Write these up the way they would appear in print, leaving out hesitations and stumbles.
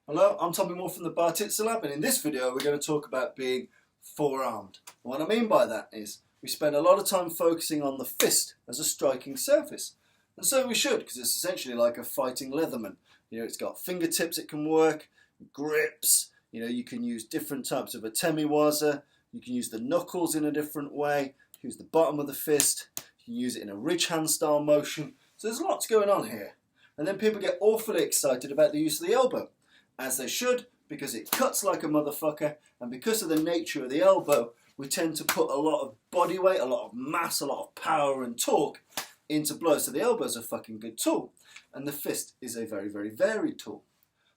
Hello, I'm Tommy Moore from the Bartitsu Lab, and in this video we're going to talk about being forearmed. And what I mean by that is we spend a lot of time focusing on the fist as a striking surface. And so we should, because it's essentially like a fighting leatherman. You know, it's got fingertips it can work, grips, you can use different types of atemiwaza, you can use the knuckles in a different way, use the bottom of the fist, you can use it in a ridge hand style motion. So there's lots going on here. And then people get awfully excited about the use of the elbow. As they should, because it cuts like a motherfucker, and because of the nature of the elbow, we tend to put a lot of body weight, a lot of mass, a lot of power and torque into blows. So the elbow is a fucking good tool, and the fist is a very, very varied tool.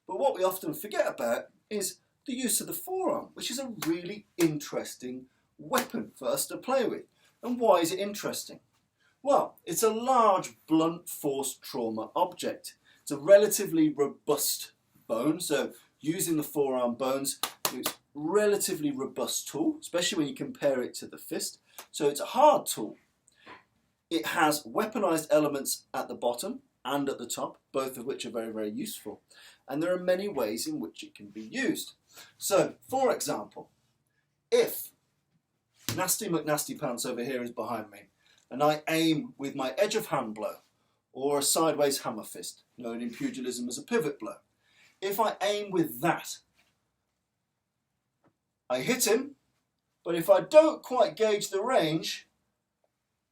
But what we often forget about is the use of the forearm, which is a really interesting weapon for us to play with. And why is it interesting? Well, it's a large, blunt force trauma object. It's a relatively robust bone, so using the forearm bones, it's a relatively robust tool, especially when you compare it to the fist. So it's a hard tool. It has weaponized elements at the bottom and at the top, both of which are very, very useful. And there are many ways in which it can be used. So, for example, if Nasty McNasty Pants over here is behind me, and I aim with my edge of hand blow, or a sideways hammer fist, known in pugilism as a pivot blow, if I aim with that, I hit him, but if I don't quite gauge the range,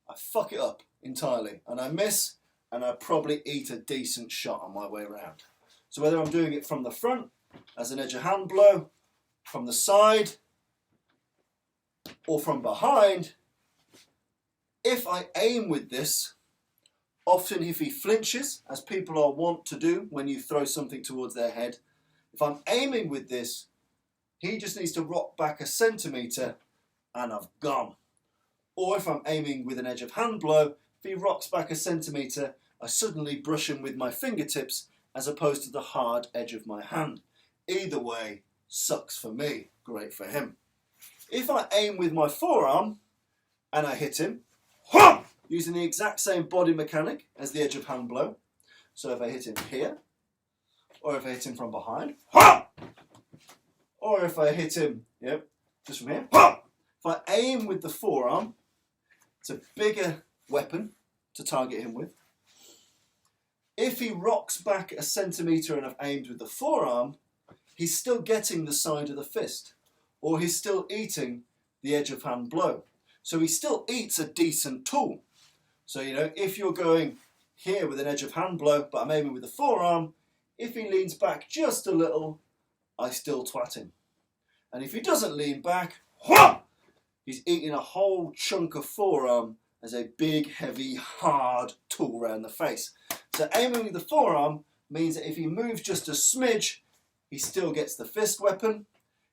I fuck it up entirely, and I miss, and I probably eat a decent shot on my way around. So whether I'm doing it from the front, as an edge of hand blow, from the side, or from behind, if I aim with this, often if he flinches, as people are wont to do when you throw something towards their head, if I'm aiming with this, he just needs to rock back a centimetre and I've gone. Or if I'm aiming with an edge of hand blow, if he rocks back a centimetre, I suddenly brush him with my fingertips as opposed to the hard edge of my hand. Either way, sucks for me, great for him. If I aim with my forearm and I hit him, using the exact same body mechanic as the edge of hand blow. So if I hit him here, or if I hit him from behind, or if I hit him, just from here. If I aim with the forearm, it's a bigger weapon to target him with. If he rocks back a centimetre and I've aimed with the forearm, he's still getting the side of the fist, or he's still eating the edge of hand blow. So he still eats a decent tool. So, if you're going here with an edge of hand blow, but I'm aiming with the forearm, if he leans back just a little, I still twat him. And if he doesn't lean back, he's eating a whole chunk of forearm as a big, heavy, hard tool around the face. So aiming with the forearm means that if he moves just a smidge, he still gets the fist weapon.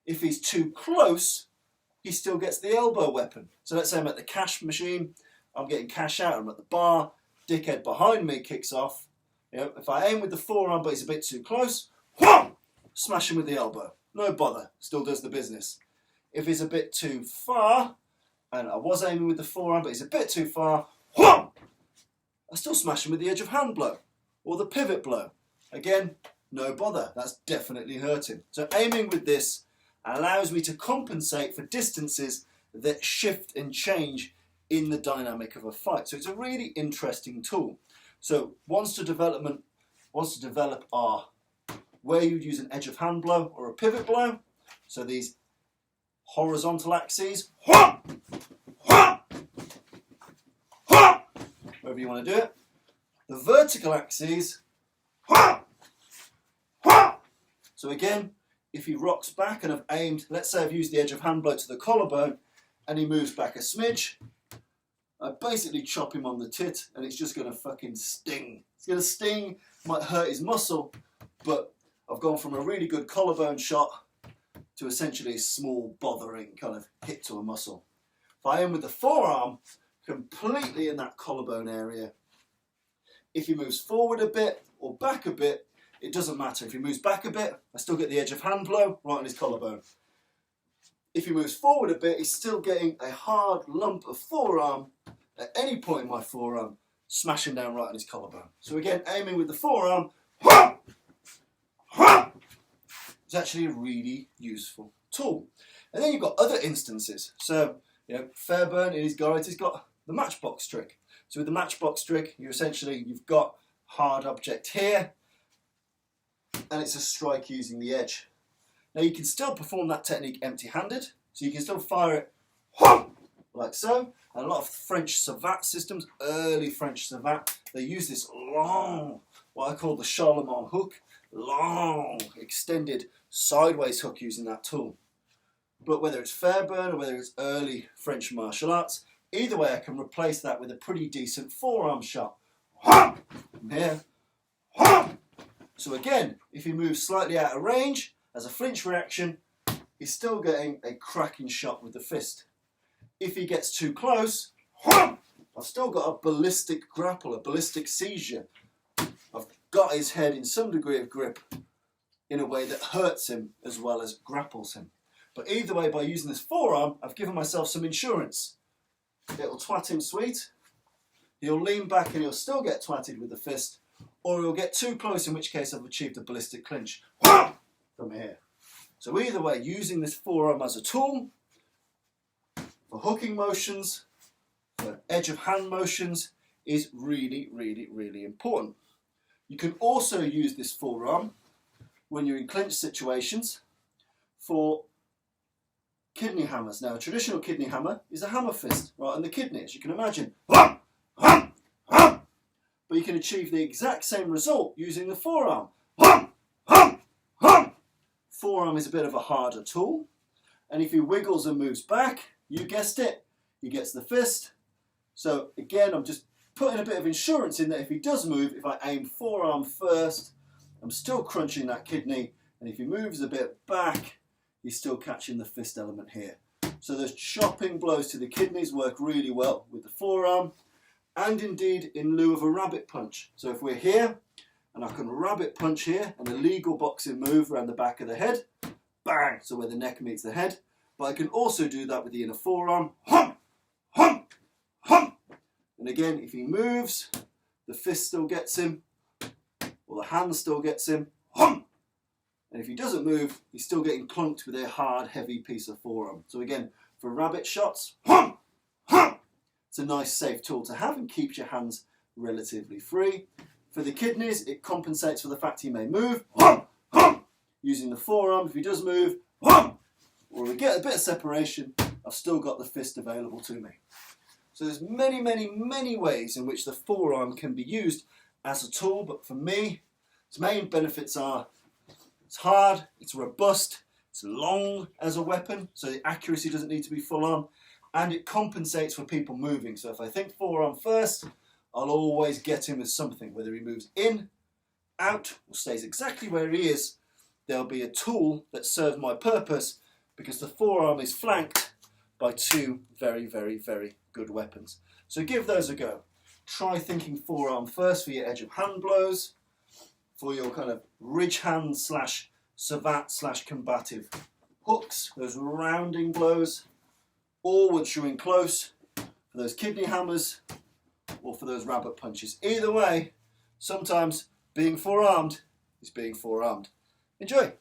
If he's too close, he still gets the elbow weapon. So let's say I'm at the cash machine, I'm getting cash out, I'm at the bar, dickhead behind me kicks off. If I aim with the forearm but he's a bit too close, smash him with the elbow. No bother, still does the business. If he's a bit too far, and I was aiming with the forearm but he's a bit too far, I still smash him with the edge of hand blow, or the pivot blow. Again, no bother, that's definitely hurting. So aiming with this allows me to compensate for distances that shift and change in the dynamic of a fight. So it's a really interesting tool. So ones to develop are where you'd use an edge of hand blow or a pivot blow. So these horizontal axes, wherever you want to do it. The vertical axes, so again, if he rocks back and I've aimed, let's say I've used the edge of hand blow to the collarbone and he moves back a smidge, I basically chop him on the tit and it's just going to fucking sting. It's going to sting, might hurt his muscle, but I've gone from a really good collarbone shot to essentially a small bothering kind of hit to a muscle. If I aim with the forearm, completely in that collarbone area, if he moves forward a bit or back a bit, it doesn't matter. If he moves back a bit, I still get the edge of hand blow right on his collarbone. If he moves forward a bit, he's still getting a hard lump of forearm at any point in my forearm, smashing down right on his collarbone. So again, aiming with the forearm, It's actually a really useful tool. And then you've got other instances. So, Fairbairn in his guides, he's got the matchbox trick. So with the matchbox trick, you've got hard object here, and it's a strike using the edge. Now you can still perform that technique empty-handed, so you can still fire it like so. And a lot of French savate systems, early French savate, they use this long, what I call the Charlemagne hook, long, extended sideways hook using that tool. But whether it's Fairbairn or whether it's early French martial arts, either way I can replace that with a pretty decent forearm shot. From here. So again, if he moves slightly out of range, as a flinch reaction, he's still getting a cracking shot with the fist. If he gets too close, I've still got a ballistic grapple, a ballistic seizure. I've got his head in some degree of grip in a way that hurts him as well as grapples him. But either way, by using this forearm, I've given myself some insurance. It'll twat him sweet. He'll lean back and he'll still get twatted with the fist, or he'll get too close, in which case I've achieved a ballistic clinch from here. So either way, using this forearm as a tool for hooking motions, for edge of hand motions, is really, really, really important. You can also use this forearm when you're in clinch situations for kidney hammers. Now, a traditional kidney hammer is a hammer fist right on the kidney, as you can imagine. But you can achieve the exact same result using the forearm. Forearm is a bit of a harder tool, and if he wiggles and moves back, you guessed it, he gets the fist. So again, I'm just putting a bit of insurance in that if he does move, if I aim forearm first, I'm still crunching that kidney, and if he moves a bit back, he's still catching the fist element here. So those chopping blows to the kidneys work really well with the forearm, and indeed in lieu of a rabbit punch. So if we're here, and I can rabbit punch here, an illegal boxing move around the back of the head, bang, so where the neck meets the head, but I can also do that with the inner forearm, and again, if he moves, the fist still gets him, or the hand still gets him, and if he doesn't move, he's still getting clunked with a hard, heavy piece of forearm. So again, for rabbit shots, it's a nice, safe tool to have and keeps your hands relatively free. For the kidneys, it compensates for the fact he may move, using the forearm. If he does move, or we get a bit of separation, I've still got the fist available to me. So there's many, many, many ways in which the forearm can be used as a tool, but for me, its main benefits are it's hard, it's robust, it's long as a weapon, so the accuracy doesn't need to be full on, and it compensates for people moving. So if I think forearm first, I'll always get him with something, whether he moves in, out, or stays exactly where he is, there'll be a tool that serves my purpose because the forearm is flanked by two very, very, very good weapons. So give those a go. Try thinking forearm first for your edge of hand blows, for your kind of ridge hand slash savate slash combative hooks, those rounding blows, or once you're in close, for those kidney hammers, or for those rabbit punches. Either way, sometimes being forearmed is being forearmed. Enjoy!